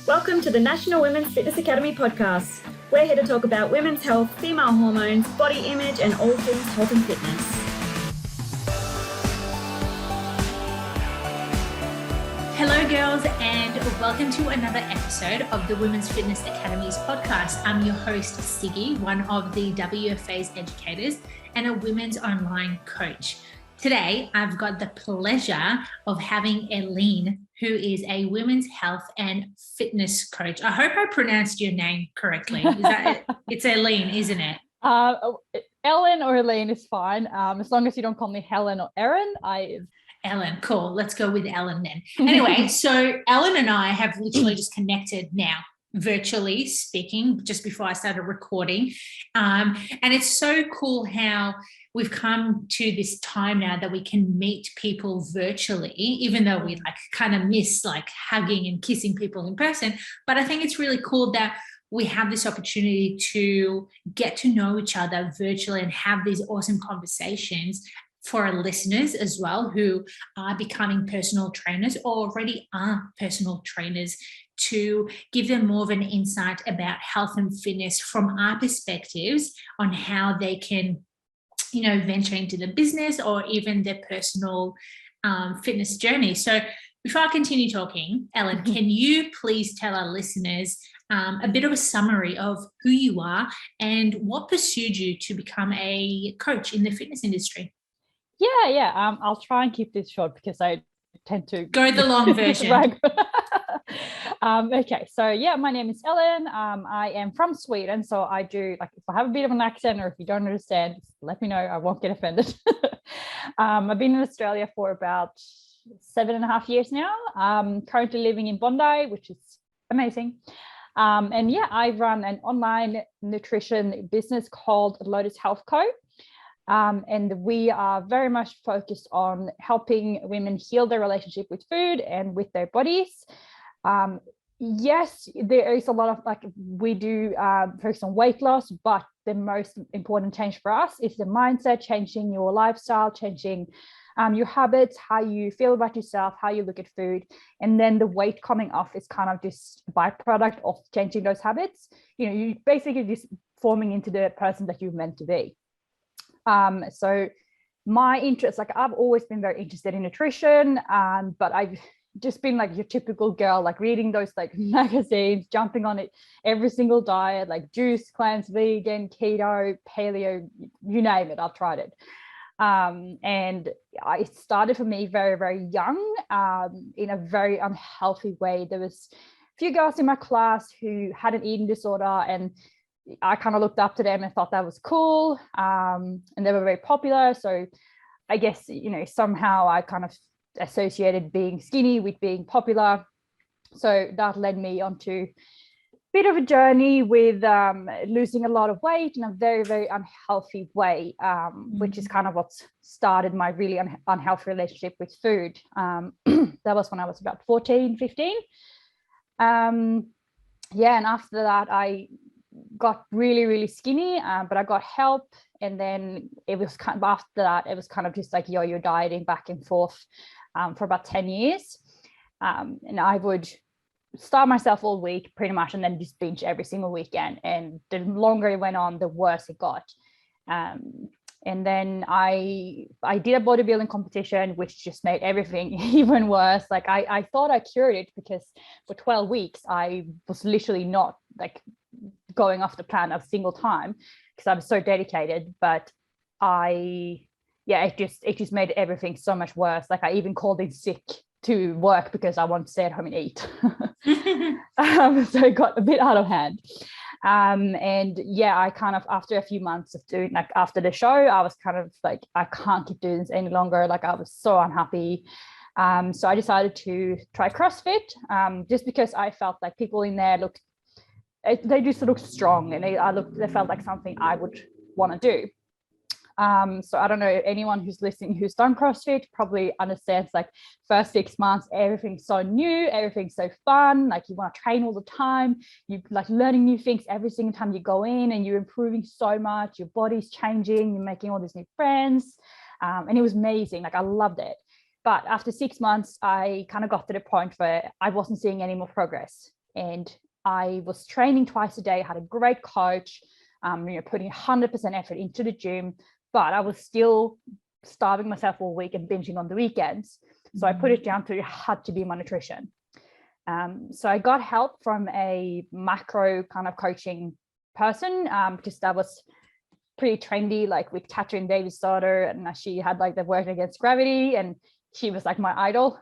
Welcome to the National Women's Fitness Academy podcast. We're here to talk about women's health, female hormones, body image, and all things health and fitness. Hello girls, and welcome to another episode of the Women's Fitness Academy's podcast. I'm your host, Siggy, one of the WFA's educators and a women's online coach. Today, I've got the pleasure of having Elin, who is a women's health and fitness coach. I hope I pronounced your name correctly. It's Elin, isn't it? Ellen or Elaine is fine. As long as you don't call me Helen or Erin. Ellen, cool. Let's go with Ellen then. Anyway, so Ellen and I have literally just connected now, virtually speaking, just before I started recording. And it's so cool how we've come to this time now that we can meet people virtually, even though we kind of miss hugging and kissing people in person. But I think it's really cool that we have this opportunity to get to know each other virtually and have these awesome conversations for our listeners as well, who are becoming personal trainers or already are personal trainers, to give them more of an insight about health and fitness from our perspectives on how they can, venture into the business or even their personal fitness journey. So before I continue talking, Ellen, can you please tell our listeners a bit of a summary of who you are and what pursued you to become a coach in the fitness industry? Yeah. I'll try and keep this short because I tend to go the long version. Okay, so my name is Ellen. I am from Sweden, so I do if I have a bit of an accent or if you don't understand, just let me know. I won't get offended. I've been in Australia for about 7.5 years now. Currently living in Bondi, which is amazing. I run an online nutrition business called Lotus Health Co. And we are very much focused on helping women heal their relationship with food and with their bodies. Yes, there is a lot of we do focus on weight loss, but the most important change for us is the mindset, changing your lifestyle, changing your habits, how you feel about yourself, how you look at food. And then the weight coming off is kind of just a byproduct of changing those habits. You basically just forming into the person that you're meant to be. So my interest, I've always been very interested in nutrition, but I've just been your typical girl, reading those magazines, jumping on it, every single diet, juice, cleanse, vegan, keto, paleo, you name it, I've tried it. And it started for me very, very young, in a very unhealthy way. There was a few girls in my class who had an eating disorder, and I kind of looked up to them and thought that was cool. And they were very popular. So I guess, somehow I kind of associated being skinny with being popular. So that led me onto a bit of a journey with losing a lot of weight in a very, very unhealthy way, which is kind of what started my really unhealthy relationship with food. That was when I was about 14, 15. And after that, I got really, really skinny, but I got help. And then it was after that, it was kind of just yo-yo dieting back and forth for about 10 years. And I would starve myself all week pretty much, and then just binge every single weekend. And the longer it went on, the worse it got. And then I did a bodybuilding competition, which just made everything even worse. I thought I cured it because for 12 weeks, I was literally not going off the plan a single time because I was so dedicated. But it just made everything so much worse. I even called in sick to work because I wanted to stay at home and eat. So it got a bit out of hand. I kind of, after a few months of doing, after the show, I was kind of I can't keep doing this any longer. I was so unhappy. So I decided to try CrossFit, just because I felt like people in there they just looked strong, and they felt like something I would want to do. So I don't know, anyone who's listening who's done CrossFit probably understands first 6 months, everything's so new, everything's so fun, you want to train all the time, you learning new things every single time you go in, and you're improving so much, your body's changing, you're making all these new friends, and it was amazing. I loved it. But after 6 months, I kind of got to the point where I wasn't seeing any more progress. And I was training twice a day, had a great coach, putting 100% effort into the gym, but I was still starving myself all week and binging on the weekends. So I put it down to it had to be my nutrition. So I got help from a macro kind of coaching person, because that was pretty trendy, like with Catherine Davis' daughter, and she had like the Work Against Gravity, and she was like my idol.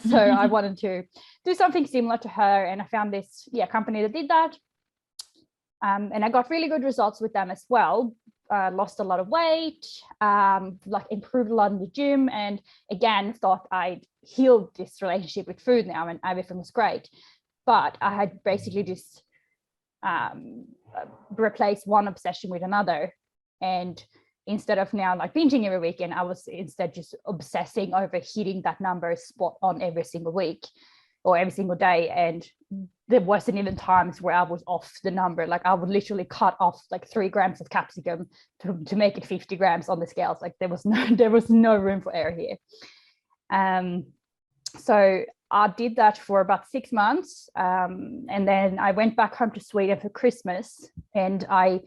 So I wanted to do something similar to her, and I found this company that did that, and I got really good results with them as well. Lost a lot of weight, like improved a lot in the gym, and again thought I'd healed this relationship with food now and everything was great. But I had basically just replaced one obsession with another, and instead of now like binging every weekend, I was instead just obsessing over hitting that number spot on every single week or every single day. And there wasn't even times where I was off the number. Like I would literally cut off like 3 grams of capsicum to make it 50 grams on the scales. Like there was no room for error here. So I did that for about 6 months. And then I went back home to Sweden for Christmas, and I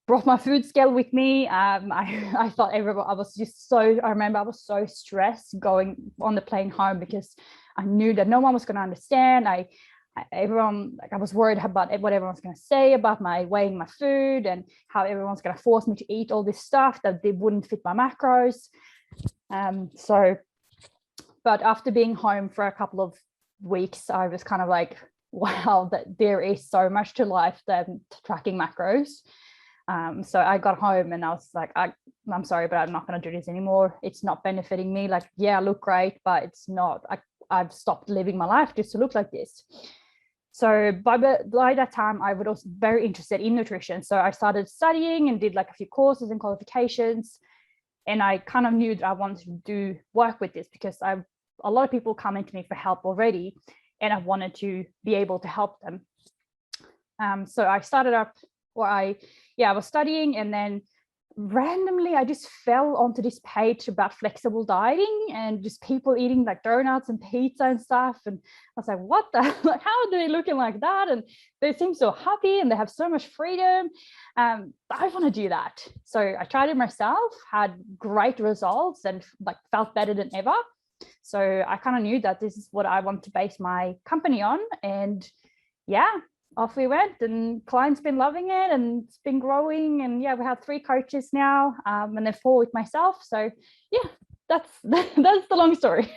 brought my food scale with me. I thought I remember I was so stressed going on the plane home because I knew that no one was going to understand. I was worried about what everyone's going to say about my weighing my food and how everyone's going to force me to eat all this stuff that they wouldn't fit my macros. But after being home for a couple of weeks, I was kind of like, wow, that there is so much to life than tracking macros. So I got home and I was like, I'm sorry, but I'm not going to do this anymore. It's not benefiting me. Like, yeah, I look great, but it's not. I've stopped living my life just to look like this. So by that time, I was also very interested in nutrition. So I started studying and did like a few courses and qualifications. And I kind of knew that I wanted to do work with this because a lot of people coming to me for help already, and I wanted to be able to help them. So I started up, I was studying, and then randomly I just fell onto this page about flexible dieting and just people eating like donuts and pizza and stuff. And I was like, what the, like, how are they looking like that? And they seem so happy and they have so much freedom. I want to do that. So I tried it myself, had great results, and like felt better than ever. So I kind of knew that this is what I want to base my company on. And off we went, and clients been loving it, and it's been growing. And we have 3 coaches now, and then 4 with myself. So that's the long story.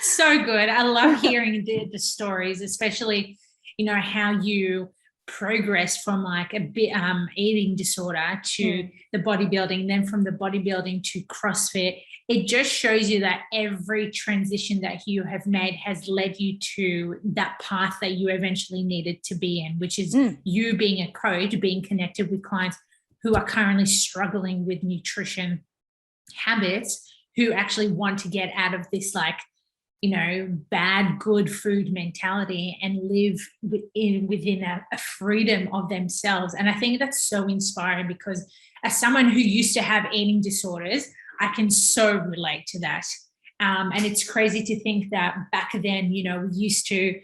So good. I love hearing the stories, especially, how you progress from like a bit eating disorder to the bodybuilding, then from the bodybuilding to CrossFit. It just shows you that every transition that you have made has led you to that path that you eventually needed to be in, which is you being a coach, being connected with clients who are currently struggling with nutrition habits, who actually want to get out of this like, bad, good food mentality and live within a freedom of themselves. And I think that's so inspiring, because as someone who used to have eating disorders, I can so relate to that. And it's crazy to think that back then, we used to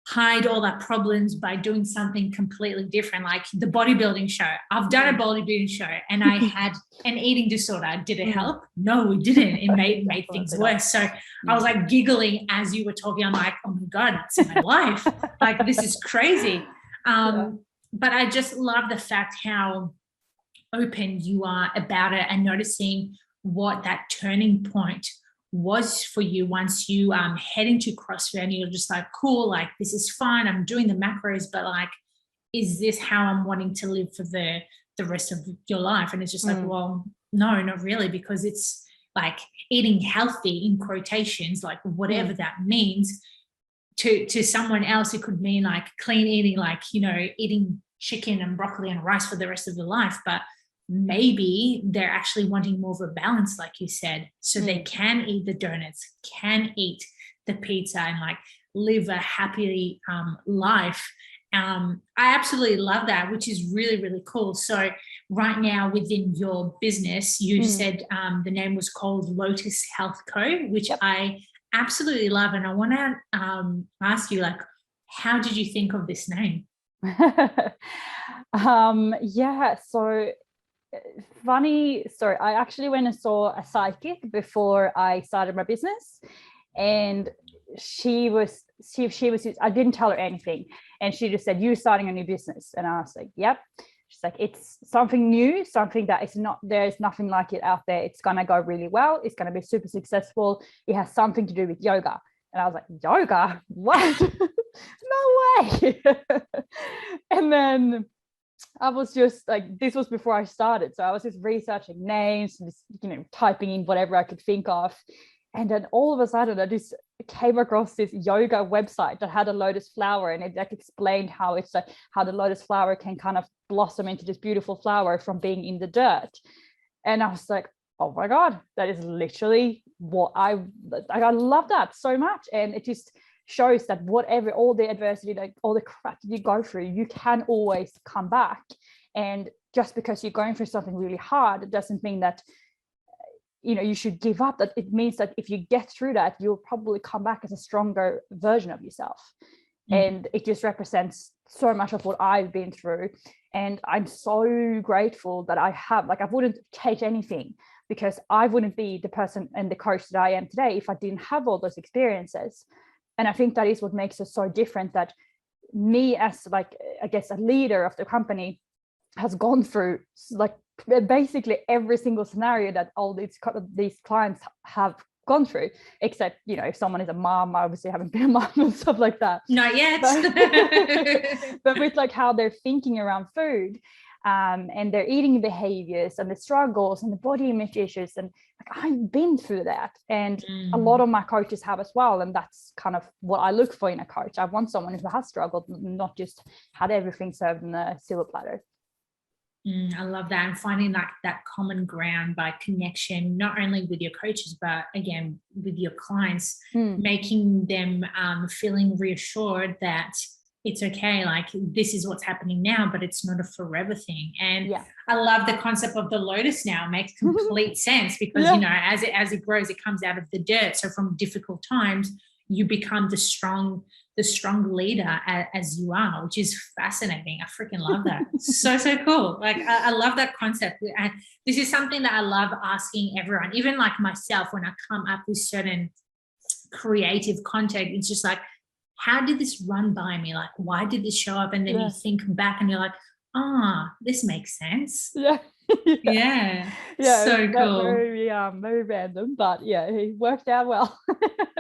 hide all our problems by doing something completely different, like the bodybuilding show. I've done a bodybuilding show and I had an eating disorder. Did it help? No, it didn't. It made things worse. So I was like giggling as you were talking. I'm like, oh my God, it's my life. Like, this is crazy. But I just love the fact how open you are about it, and noticing what that turning point was for you once you head into CrossFit, and you're just like, cool, like this is fine, I'm doing the macros, but like, is this how I'm wanting to live for the rest of your life? And it's just like, well, no, not really, because it's like eating healthy in quotations, like whatever that means. To someone else, it could mean like clean eating, like, eating chicken and broccoli and rice for the rest of their life. But maybe they're actually wanting more of a balance, like you said, so they can eat the donuts, can eat the pizza, and like live a happy life. I absolutely love that, which is really, really cool. So right now within your business, you said the name was called Lotus Health Co., which I absolutely love. And I want to ask you, like, How did you think of this name? Yeah, so funny story. I actually went and saw a psychic before I started my business, and she was I didn't tell her anything, and she just said, "You starting a new business?" And I was like, "Yep." She's like, "It's something new, something that is not, there's nothing like it out there. It's gonna go really well. It's gonna be super successful. It has something to do with yoga." And I was like, "Yoga? What?" No way. And then I was just like, this was before I started, so I was just researching names, just, typing in whatever I could think of. And then all of a sudden I just came across this yoga website that had a lotus flower, and it like explained how it's like how the lotus flower can kind of blossom into this beautiful flower from being in the dirt. And I was like, oh my God, that is literally what I love that so much. And it just shows that whatever, all the adversity, like all the crap that you go through, you can always come back. And just because you're going through something really hard, it doesn't mean that you should give up. That it means that if you get through that, you'll probably come back as a stronger version of yourself. And it just represents so much of what I've been through. And I'm so grateful that I have, like, I wouldn't change anything, because I wouldn't be the person and the coach that I am today if I didn't have all those experiences. And I think that is what makes us so different, that me as, like, I guess, a leader of the company has gone through like basically every single scenario that all these clients have gone through, except if someone is a mom, I obviously haven't been a mom and stuff like that. Not yet. But with like how they're thinking around food, and their eating behaviors and the struggles and the body image issues, and like, I've been through that, and a lot of my coaches have as well. And that's kind of what I look for in a coach. I want someone who has struggled, not just had everything served in a silver platter. I love that. And finding like that common ground by connection, not only with your coaches, but again, with your clients, making them feeling reassured that it's okay. Like, this is what's happening now, but it's not a forever thing. And I love the concept of the lotus now. It makes complete sense, because, as it grows, it comes out of the dirt. So from difficult times, you become the strong leader as you are, which is fascinating. I freaking love that. so cool. Like, I love that concept. And this is something that I love asking everyone, even like myself, when I come up with certain creative content. It's just like, how did this run by me? Like, why did this show up? And then you think back and you're like, this makes sense. Yeah. So cool. Very random, but it worked out well.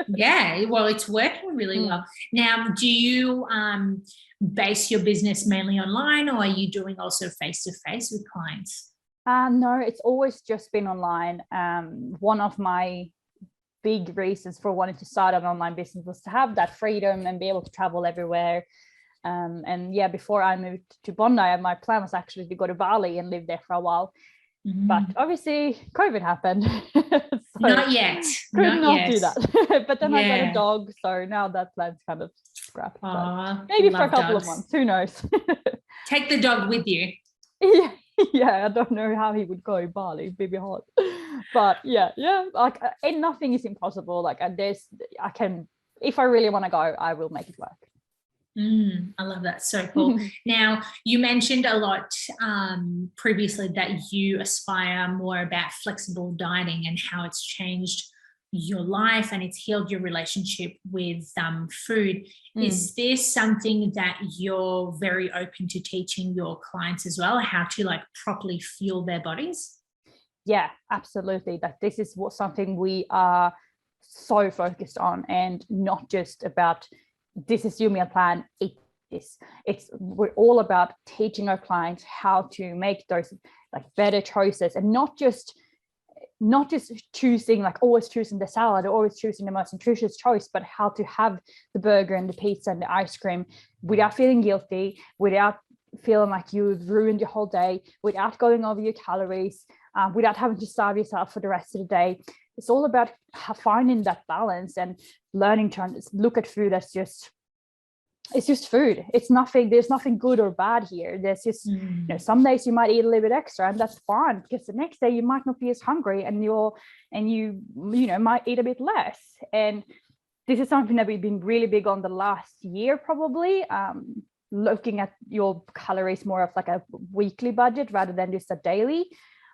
Well, it's working really well. Now, do you base your business mainly online, or are you doing also face-to-face with clients? No, it's always just been online. One of my big reasons for wanting to start an online business was to have that freedom and be able to travel everywhere. And before I moved to Bondi, my plan was actually to go to Bali and live there for a while. But obviously COVID happened. So not yet. Could not do that. But then I got a dog, so now that plan's kind of scrapped. Maybe for a couple of months, who knows? Take the dog with you. I don't know how he would go in Bali. It'd be hard. But like, and nothing is impossible. Like, I can, if I really want to go, I will make it work. I love that. So cool. Now, you mentioned a lot previously that you aspire more about flexible dieting and how it's changed your life and it's healed your relationship with food. Is this something that you're very open to teaching your clients as well, how to like properly fuel their bodies? Yeah, absolutely. That this is something we are so focused on, and not just about this is your meal plan, eat this. We're all about teaching our clients how to make those like better choices, and not just choosing, like always choosing the salad or always choosing the most nutritious choice, but how to have the burger and the pizza and the ice cream without feeling guilty, without feeling like you've ruined your whole day, without going over your calories, without having to starve yourself for the rest of the day. It's all about finding that balance and learning to look at food as it's just food. It's nothing, there's nothing good or bad here. There's just, some days you might eat a little bit extra, and that's fine, because the next day you might not be as hungry, and you might eat a bit less. And this is something that we've been really big on the last year, probably, looking at your calories more of like a weekly budget rather than just a daily,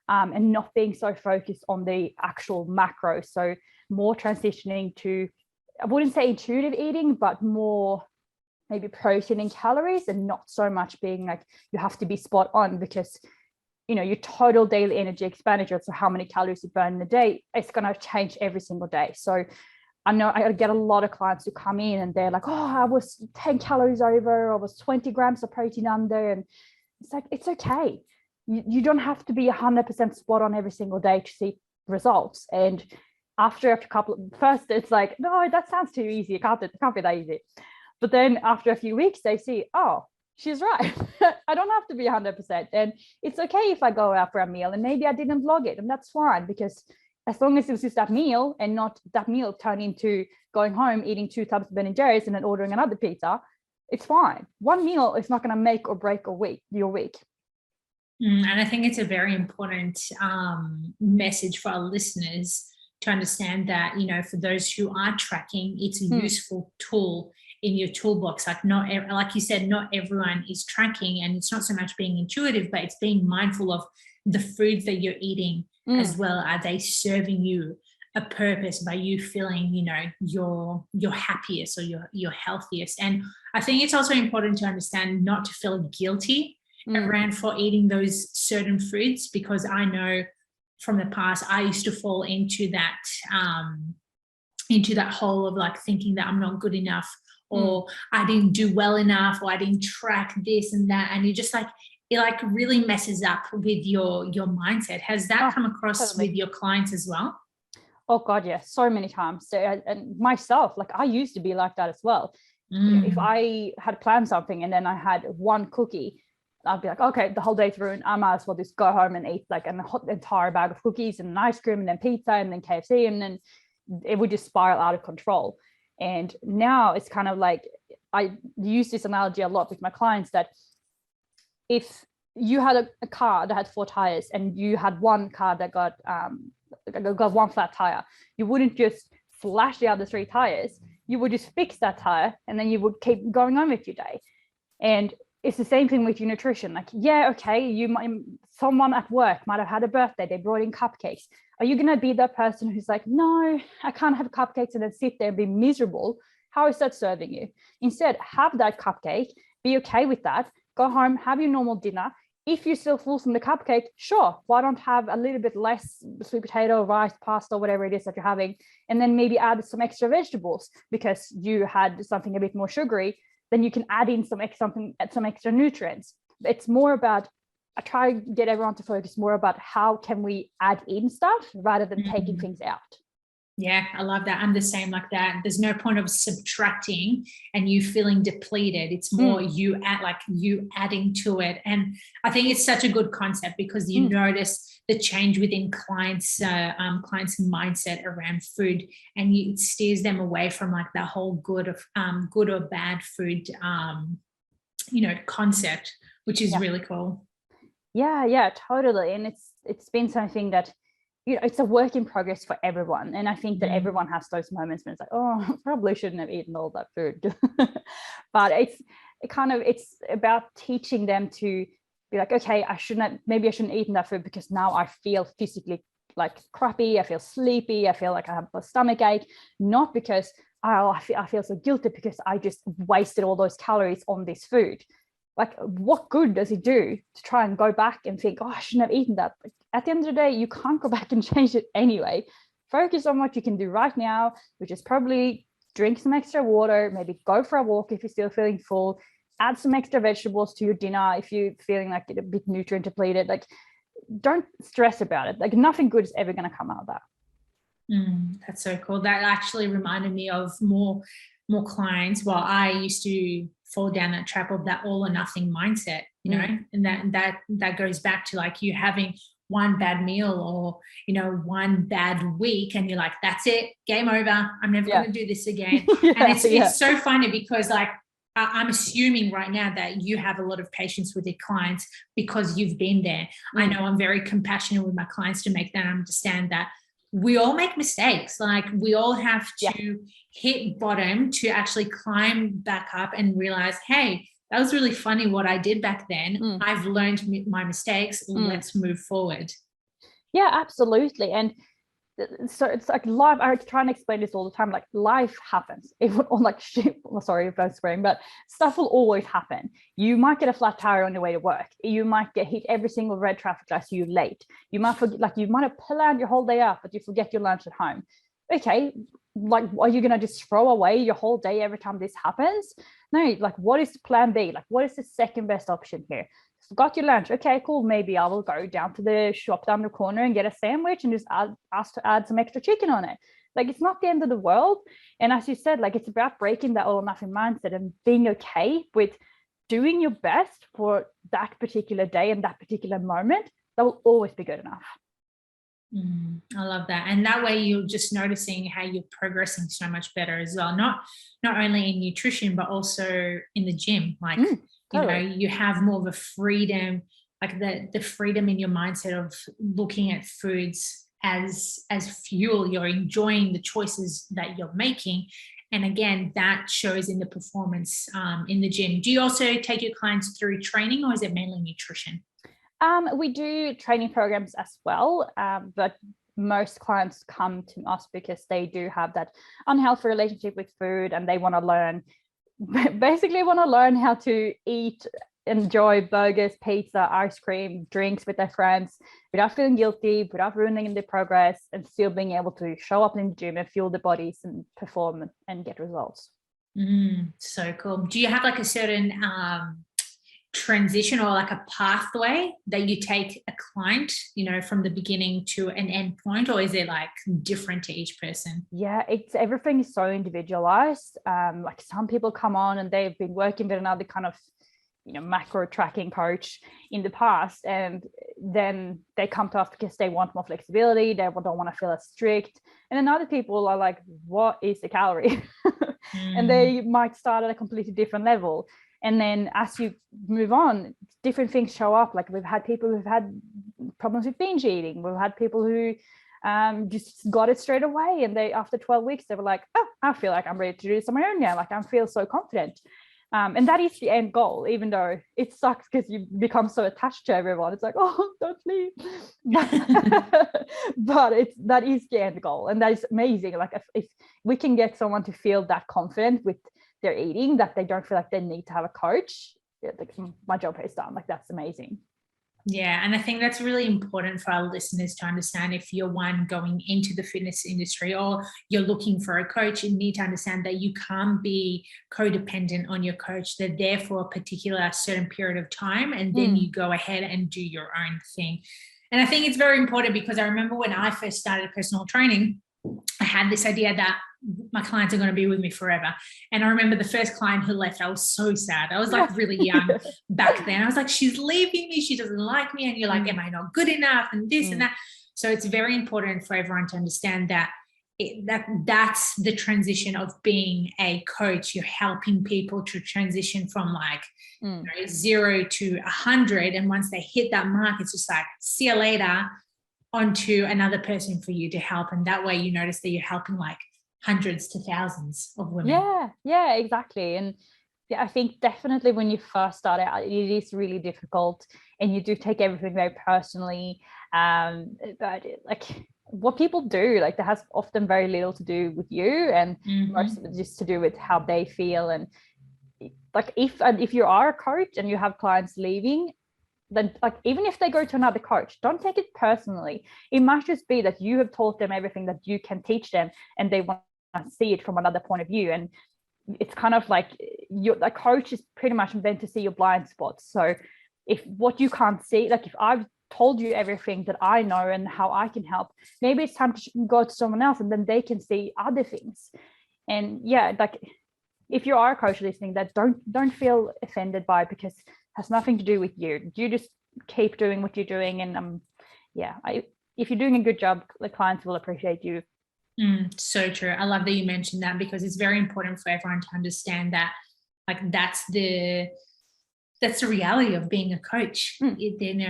and not being so focused on the actual macros. So more transitioning to, I wouldn't say intuitive eating, but more maybe protein and calories, and not so much being like you have to be spot on, because your total daily energy expenditure, so how many calories you burn in a day, it's going to change every single day. So I know I get a lot of clients who come in and they're like, oh, I was 10 calories over, or I was 20 grams of protein under. And it's like, it's okay. You don't have to be 100% spot on every single day to see results. And after a couple first, it's like, no, that sounds too easy. It can't be that easy. But then after a few weeks, they see, oh, she's right. I don't have to be 100%. And it's okay if I go out for a meal and maybe I didn't vlog it, and that's fine, because as long as it was just that meal and not that meal turn into going home, eating 2 tubs of Ben and Jerry's and then ordering another pizza, it's fine. One meal is not going to make or break your week. And I think it's a very important message for our listeners to understand that, for those who are tracking, it's a useful tool in your toolbox. Like you said, not everyone is tracking, and it's not so much being intuitive, but it's being mindful of the foods that you're eating as well. Are they serving you a purpose by you feeling, your happiest or your healthiest? And I think it's also important to understand not to feel guilty around for eating those certain foods, because I know from the past I used to fall into that hole of like thinking that I'm not good enough, or I didn't do well enough, or I didn't track this and that, and you just like, it like really messes up with your mindset. Has that come across totally with your clients as well? Oh God, yes, so many times. So, and myself, like I used to be like that as well. If I had planned something and then I had one cookie, I'd be like, okay, the whole day's ruined. I might as well just go home and eat like an entire bag of cookies and ice cream and then pizza and then KFC, and then it would just spiral out of control. And now it's kind of like, I use this analogy a lot with my clients, that if you had a car that had 4 tires and you had one car that got one flat tire, you wouldn't just slash the other 3 tires. You would just fix that tire, and then you would keep going on with your day. And it's the same thing with your nutrition. Like, yeah, okay, someone at work might have had a birthday, they brought in cupcakes. Are you going to be that person who's like, no, I can't have cupcakes, and then sit there and be miserable? How is that serving you? Instead, have that cupcake, be okay with that, go home, have your normal dinner. If you're still full from the cupcake, sure, why don't have a little bit less sweet potato, rice, pasta, whatever it is that you're having, and then maybe add some extra vegetables because you had something a bit more sugary. Then you can add in some extra nutrients. It's more about, I try to get everyone to focus more about how can we add in stuff rather than taking things out. Yeah, I love that. I'm the same like that. There's no point of subtracting and you feeling depleted. It's more you adding to it. And I think it's such a good concept, because you notice the change within clients' mindset around food, and it steers them away from like that whole good or bad food, concept, which is really cool. Yeah, totally. And it's been something that, it's a work in progress for everyone. And I think that everyone has those moments when it's like, oh, I probably shouldn't have eaten all that food. But it's about teaching them to be like, okay, maybe I shouldn't eat that food because now I feel physically like crappy. I feel sleepy. I feel like I have a stomach ache, not because I feel so guilty because I just wasted all those calories on this food. Like, what good does it do to try and go back and think, oh, I shouldn't have eaten that? Like, at the end of the day, you can't go back and change it anyway. Focus on what you can do right now, which is probably drink some extra water, maybe go for a walk if you're still feeling full, add some extra vegetables to your dinner if you're feeling like a bit nutrient depleted. Like, don't stress about it. Like, nothing good is ever going to come out of that. That's so cool. That actually reminded me of more clients. Well, I used to fall down that trap of that all or nothing mindset, and that goes back to like you having one bad meal or, one bad week, and you're like, that's it, game over. I'm never going to do this again. And it's so funny because like, I'm assuming right now that you have a lot of patience with your clients because you've been there. I know I'm very compassionate with my clients to make them understand that we all make mistakes. Like we all have Yeah. to hit bottom to actually climb back up and realize, hey, that was really funny what I did back then. I've learned my mistakes. Let's move forward. Yeah, absolutely. And so it's like life. I try and explain this all the time. Like life happens. Even on like shit. Sorry if I'm swearing, but stuff will always happen. You might get a flat tire on your way to work. You might get hit every single red traffic light, so you're late. You might forget, like you might have planned your whole day out, but you forget your lunch at home. Okay, like are you gonna just throw away your whole day every time this happens? No, like what is plan B? Like what is the second best option here? Forgot your lunch. Okay, cool. Maybe I will go down to the shop down the corner and get a sandwich and just ask to add some extra chicken on it. Like it's not the end of the world. And as you said, like it's about breaking that all or nothing mindset and being okay with doing your best for that particular day and that particular moment. That will always be good enough. I love that. And that way you're just noticing how you're progressing so much better as well. Not only in nutrition, but also in the gym. Like, totally. you know, you have more of a freedom, like the freedom in your mindset of looking at foods as fuel. You're enjoying the choices that you're making. And again, that shows in the performance in the gym. Do you also take your clients through training, or is it mainly nutrition? We do training programs as well, but most clients come to us because they do have that unhealthy relationship with food and they want to learn how to eat, enjoy burgers, pizza, ice cream, drinks with their friends without feeling guilty, without ruining their progress, and still being able to show up in the gym and fuel their bodies and perform and get results. So cool. Do you have like a certain transition or like a pathway that you take a client, you know, from the beginning to an end point, or is it like different to each person? Yeah, everything is so individualized. Like some people come on and they've been working with another kind of, you know, macro tracking coach in the past, and then they come to us because they want more flexibility, they don't want to feel as strict. And then other people are like, what is the calorie? And they might start at a completely different level. And then as you move on, different things show up. Like we've had people who've had problems with binge eating. We've had people who just got it straight away. And they, after 12 weeks, they were like, oh, I feel like I'm ready to do this on my own now. Like I feel so confident. And that is the end goal, even though it sucks because you become so attached to everyone. It's like, oh, don't leave. But that is the end goal. And that is amazing. Like if we can get someone to feel that confident with their eating, that they don't feel like they need to have a coach, like my job is done. Like that's amazing. Yeah, and I think that's really important for our listeners to understand. If you're one going into the fitness industry or you're looking for a coach, you need to understand that you can't be codependent on your coach. They're there for a particular certain period of time, and then you go ahead and do your own thing. And I think it's very important because I remember when I first started personal training, I had this idea that my clients are going to be with me forever. And I remember the first client who left, I was so sad. I was like really young back then. I was like, she's leaving me. She doesn't like me. And you're like, am I not good enough? And this and that. So it's very important for everyone to understand that that's the transition of being a coach. You're helping people to transition from like 0 to 100. And once they hit that mark, it's just like, see you later, onto another person for you to help. And that way you notice that you're helping like hundreds to thousands of women. Yeah, exactly. And yeah, I think definitely when you first start out, it is really difficult and you do take everything very personally. But like what people do, like that has often very little to do with you, and most of it just to do with how they feel. And like if you are a coach and you have clients leaving, then like even if they go to another coach, don't take it personally. It might just be that you have taught them everything that you can teach them and they want to see it from another point of view. And it's kind of like the coach is pretty much meant to see your blind spots. So if what you can't see, like if I've told you everything that I know and how I can help, maybe it's time to go to someone else and then they can see other things. And yeah, like if you are a coach listening, that don't feel offended by it, because has nothing to do with you. You just keep doing what you're doing. And if you're doing a good job, the clients will appreciate you. So true. I love that you mentioned that, because it's very important for everyone to understand that, like, that's the that's the reality of being a coach.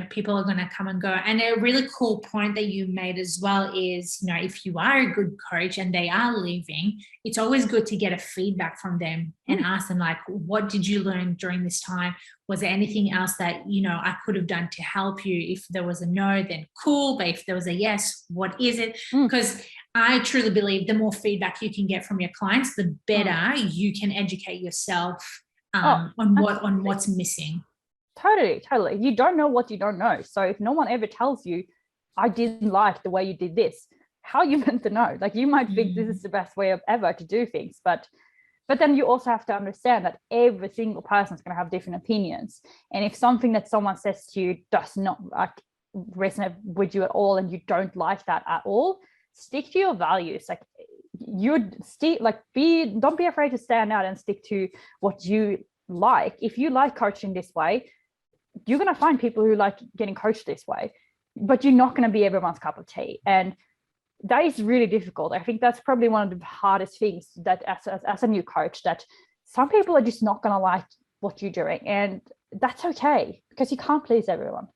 People are going to come and go. And a really cool point that you made as well is, if you are a good coach and they are leaving, it's always good to get a feedback from them and ask them, like, what did you learn during this time? Was there anything else that, I could have done to help you? If there was a no, then cool. But if there was a yes, what is it? Because I truly believe the more feedback you can get from your clients, the better you can educate yourself on what's missing. Totally. You don't know what you don't know. So if no one ever tells you, I didn't like the way you did this, how are you meant to know? Like, you might think this is the best way of ever to do things, but then you also have to understand that every single person is going to have different opinions. And if something that someone says to you does not resonate with you at all, and you don't like that at all, stick to your values. Like, don't be afraid to stand out and stick to what you like. If you like coaching this way, you're going to find people who like getting coached this way, but you're not going to be everyone's cup of tea. And that is really difficult. I think that's probably one of the hardest things, that as a new coach, that some people are just not going to like what you're doing, and that's okay, because you can't please everyone.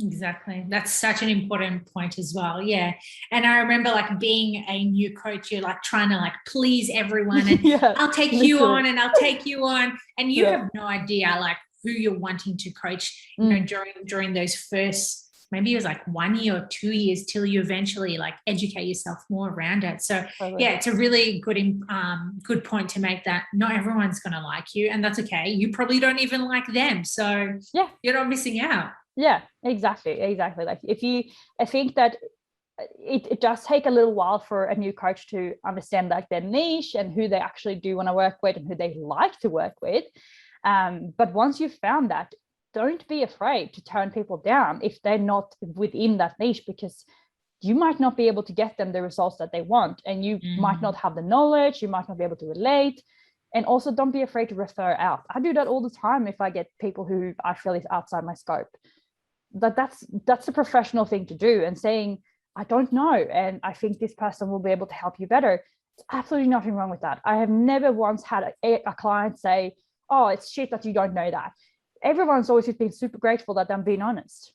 Exactly. That's such an important point as well. Yeah. And I remember, like, being a new coach, you're like trying to like please everyone, and I'll take you on and I'll take you on. And you have no idea like who you're wanting to coach, during those first, maybe it was like 1 year or 2 years, till you eventually like educate yourself more around it. So it's a really good point to make, that not everyone's going to like you, and that's okay. You probably don't even like them. So you're not missing out. Yeah, exactly. Like, I think that it does take a little while for a new coach to understand like their niche and who they actually do want to work with and who they like to work with. But once you've found that, don't be afraid to turn people down if they're not within that niche, because you might not be able to get them the results that they want, and you might not have the knowledge, you might not be able to relate. And also, don't be afraid to refer out. I do that all the time if I get people who I feel is outside my scope. That's a professional thing to do, and saying, I don't know, and I think this person will be able to help you better. There's absolutely nothing wrong with that. I have never once had a client say, oh, it's shit that you don't know that. Everyone's always been super grateful that I'm being honest.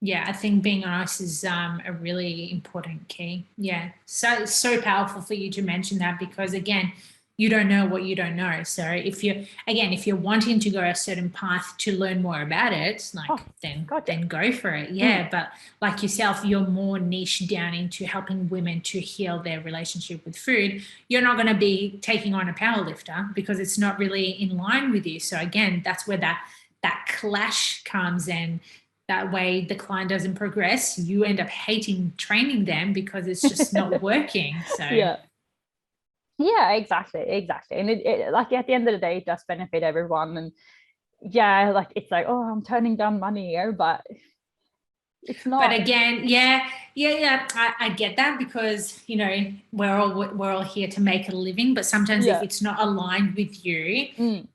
Yeah, I think being honest is a really important key. Yeah, so powerful for you to mention that, because again, you don't know what you don't know. So if you're wanting to go a certain path to learn more about it, then go for it. Yeah. But like yourself, you're more niche down into helping women to heal their relationship with food. You're not going to be taking on a powerlifter, because it's not really in line with you. So again, that's where that clash comes, and that way the client doesn't progress. You end up hating training them because it's just not working. So yeah, exactly. And it like, at the end of the day, it does benefit everyone. And like, it's like, oh, I'm turning down money here, but it's not. But again, I get that, because we're all here to make a living. But sometimes if it's not aligned with you,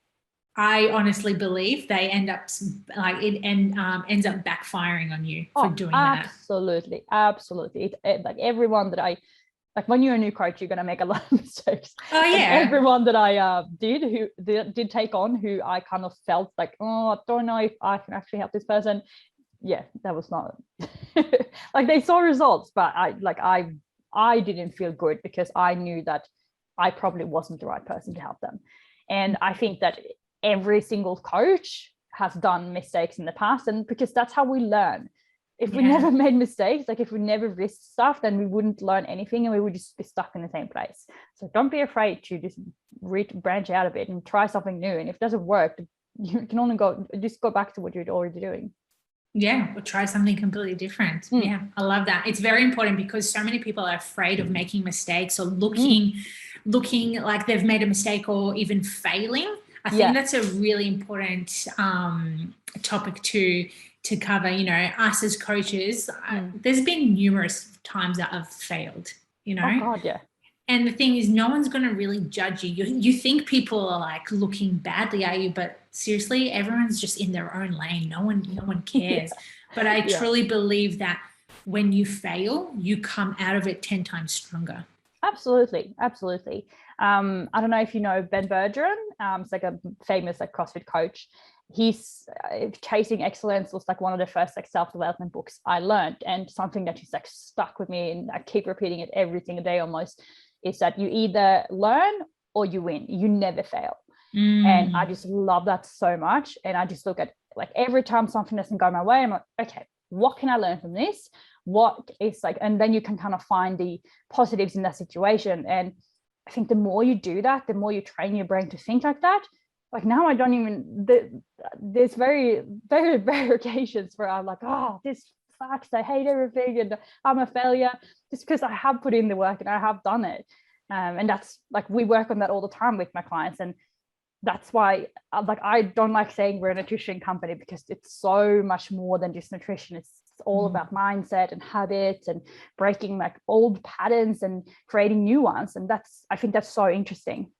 I honestly believe they end up like it ends up backfiring on you for doing that. Absolutely. Like, everyone that I like, when you're a new coach, you're going to make a lot of mistakes. Oh yeah. And everyone that I did take on, who I kind of felt like, oh, I don't know if I can actually help this person. Yeah, that was not like, they saw results, but I didn't feel good, because I knew that I probably wasn't the right person to help them. And I think that every single coach has done mistakes in the past, and because that's how we learn. If we never made mistakes, like if we never risked stuff, then we wouldn't learn anything, and we would just be stuck in the same place. So don't be afraid to just branch out of it and try something new. And if it doesn't work, you can only go back to what you're already doing. Yeah, or try something completely different. Yeah, I love that. It's very important, because so many people are afraid of making mistakes, or looking like they've made a mistake, or even failing. I think that's a really important topic to cover. Us as coaches, there's been numerous times that I've failed, Oh God, yeah. And the thing is, no one's going to really judge you. You think people are like looking badly at you, but seriously, everyone's just in their own lane. No one cares. But I truly believe that when you fail, you come out of it 10 times stronger. Absolutely. I don't know if you know Ben Bergeron. It's like a famous like CrossFit coach. he's Chasing Excellence was like one of the first like self-development books I learned, and something that just like stuck with me, and I keep repeating it every single day almost, is that you either learn or you win. You never fail. And I just love that so much. And I just look at like every time something doesn't go my way, I'm like, okay, what can I learn from this? What is like, and then you can kind of find the positives in that situation. And I think the more you do that, the more you train your brain to think like that. Like now I don't even, there's very, very rare occasions where I'm like, oh, this sucks, I hate everything and I'm a failure, just because I have put in the work and I have done it. And that's like, we work on that all the time with my clients. And that's why I don't like saying we're a nutrition company, because it's so much more than just nutrition. It's all about mindset and habits and breaking like old patterns and creating new ones. And I think that's so interesting.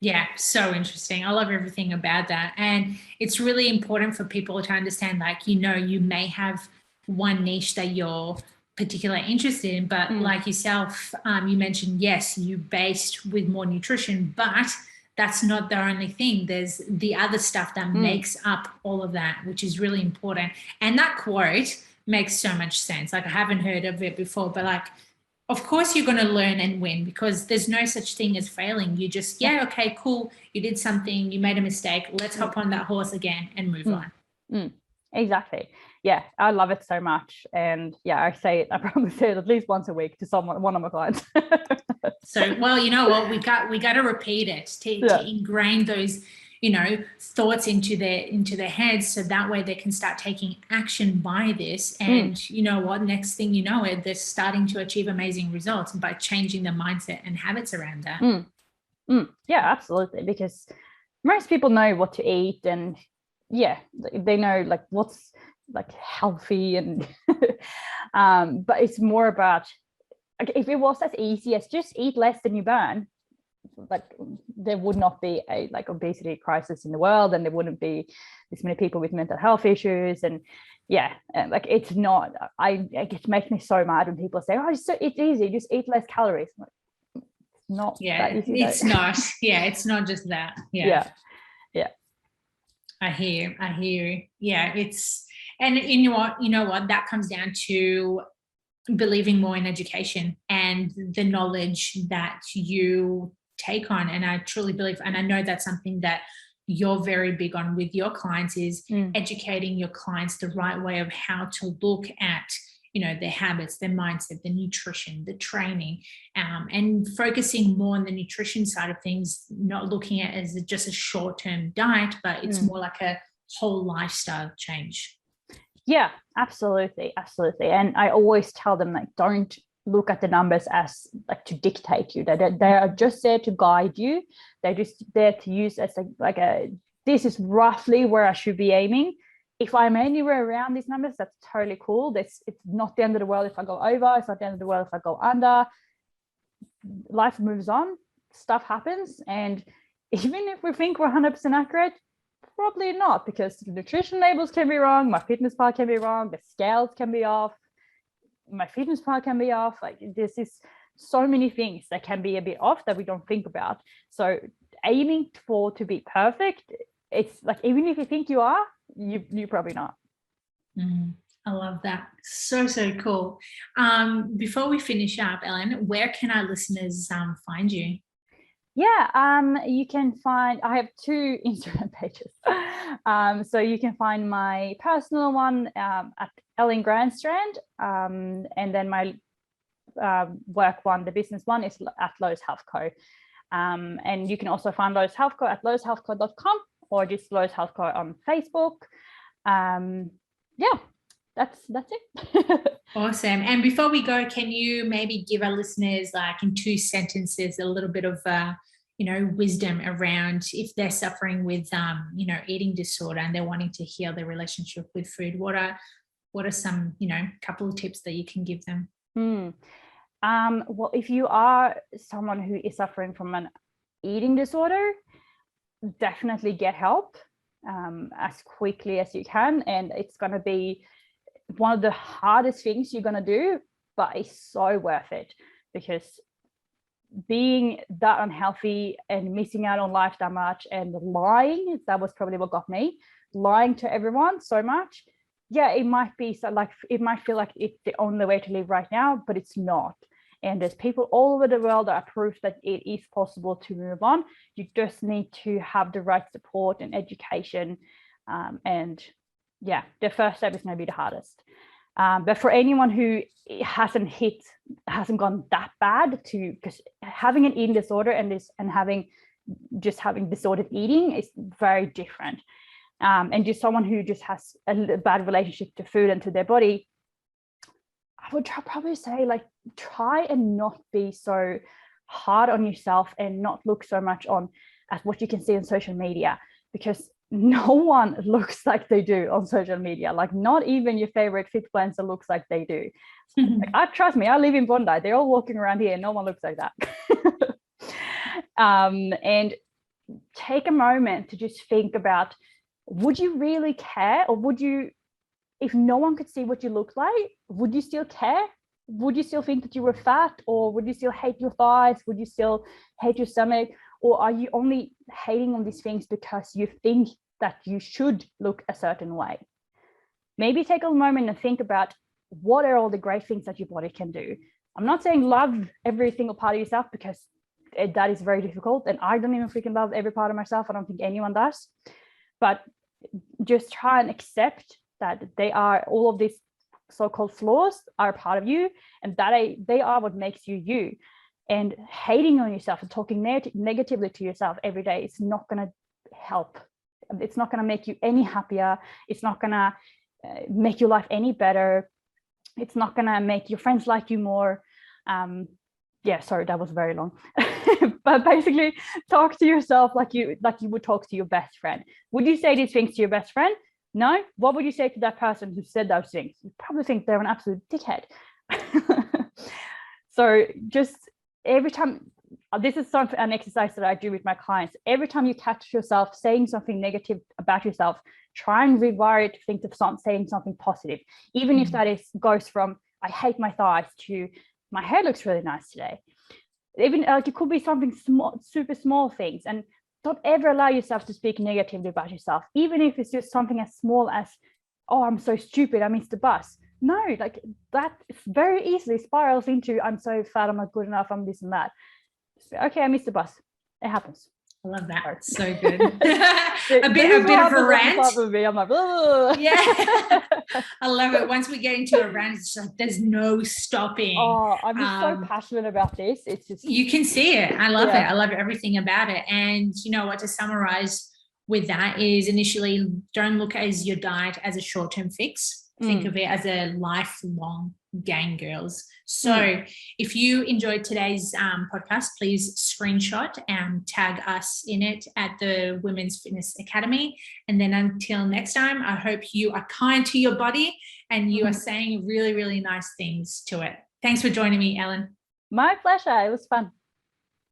Yeah, so interesting. I love everything about that. And it's really important for people to understand, like, you may have one niche that you're particularly interested in, but like yourself, you mentioned, yes, you based with more nutrition, but that's not the only thing. There's the other stuff that makes up all of that, which is really important. And that quote makes so much sense. Like, I haven't heard of it before, but like, of course you're going to learn and win, because there's no such thing as failing. You just, okay, cool. You did something, you made a mistake. Let's hop on that horse again and move on. Exactly. Yeah, I love it so much. And yeah, I probably say it at least once a week to one of my clients. So, well, you know what, we got to repeat it to ingrain those, thoughts into their heads, so that way they can start taking action by this. And you know what, next thing you know it, they're starting to achieve amazing results by changing their mindset and habits around that. Yeah, absolutely. Because most people know what to eat, and they know like what's like healthy, and but it's more about, like, if it was as easy as just eat less than you burn, like there would not be a like obesity crisis in the world, and there wouldn't be this many people with mental health issues. And like it's not, it makes me so mad when people say, oh, it's easy, just eat less calories. I'm like, not that easy, it's not. It's not just that. Yeah. I hear you. Yeah, it's, and you know what, that comes down to believing more in education and the knowledge that you take on. And I truly believe, and I know that's something that you're very big on with your clients, is educating your clients the right way of how to look at, their habits, their mindset, the nutrition, the training, and focusing more on the nutrition side of things, not looking at it as just a short-term diet, but it's more like a whole lifestyle change. Yeah, absolutely. And I always tell them, like, don't look at the numbers as like to dictate you. They are just there to guide you. They're just there to use as like this is roughly where I should be aiming. If I'm anywhere around these numbers, that's totally cool. It's not the end of the world if I go over. It's not the end of the world if I go under. Life moves on. Stuff happens. And even if we think we're 100% accurate, probably not, because the nutrition labels can be wrong. My fitness pal can be wrong. The scales can be off. My fitness pal can be off. Like, this is so many things that can be a bit off that we don't think about. So aiming to be perfect, it's like, even if you think you are, you're probably not. I love that. So cool. Before we finish up, Elin, where can our listeners find you? You can find, I have 2 Instagram pages. So you can find my personal one at Elin Granstrand, and then my work one, the business one, is at Lotus Health Co. And you can also find Lotus Health Co at lotushealthco.com, or just Lotus Health Co on Facebook. That's it. Awesome. And before we go, can you maybe give our listeners, like, in 2 sentences, a little bit of wisdom around if they're suffering with eating disorder and they're wanting to heal their relationship with food? What are some couple of tips that you can give them? Well, if you are someone who is suffering from an eating disorder, definitely get help as quickly as you can. And it's going to be one of the hardest things you're going to do, but it's so worth it, because being that unhealthy and missing out on life that much and lying, that was probably what got me. lying to everyone so much, yeah, it might be so, like, it might feel like it's the only way to live right now, but it's not. And there's people all over the world that are proof that it is possible to move on. You just need to have the right support and education. And yeah, the first step is maybe the hardest. But for anyone who hasn't gone that bad, because having an eating disorder and having disordered eating is very different. And just someone who just has a bad relationship to food and to their body, I would probably say, like, try and not be so hard on yourself and not look so much at what you can see on social media, because no one looks like they do on social media. Like, not even your favorite fitfluencer looks like they do. Like, trust me, I live in Bondi. They're all walking around here and no one looks like that. And take a moment to just think about, would you really care? Or would you, if no one could see what you look like, would you still care? Would you still think that you were fat? Or would you still hate your thighs? Would you still hate your stomach? Or are you only hating on these things because you think that you should look a certain way? Maybe take a moment and think about, what are all the great things that your body can do? I'm not saying love every single part of yourself, because that is very difficult. And I don't even freaking love every part of myself. I don't think anyone does. But just try and accept that they are, all of these so-called flaws are a part of you, and that they are what makes you you. And hating on yourself and talking negatively to yourself every day is not going to help. It's not going to make you any happier. It's not going to make your life any better. It's not going to make your friends like you more. Yeah, sorry, that was very long. But basically, talk to yourself like you would talk to your best friend. Would you say these things to your best friend? No? What would you say to that person who said those things? You probably think they're an absolute dickhead. So just every time, this is an exercise that I do with my clients. Every time you catch yourself saying something negative about yourself, try and rewire it to think of saying something positive. Even if that goes from, I hate my thighs, to my hair looks really nice today. Even like, it could be something small, super small things. And don't ever allow yourself to speak negatively about yourself, even if it's just something as small as, oh, I'm so stupid, I missed the bus. No, like, that very easily spirals into, I'm so fat, I'm not good enough, I'm this and that. Okay, I missed the bus. It happens. I love that. It's so good. a bit of a rant. I'm like, ugh. Yeah. I love it. Once we get into a rant, it's like there's no stopping. Oh, I'm just so passionate about this. It's just, you can see it. I love it. I love everything about it. And you know what, to summarize with that is, initially, don't look at your diet as a short-term fix. Think of it as a lifelong gain, girls. So if you enjoyed today's podcast, please screenshot and tag us in it at the Women's Fitness Academy. And then until next time, I hope you are kind to your body and you are saying really, really nice things to it. Thanks for joining me, Elin. My pleasure. It was fun.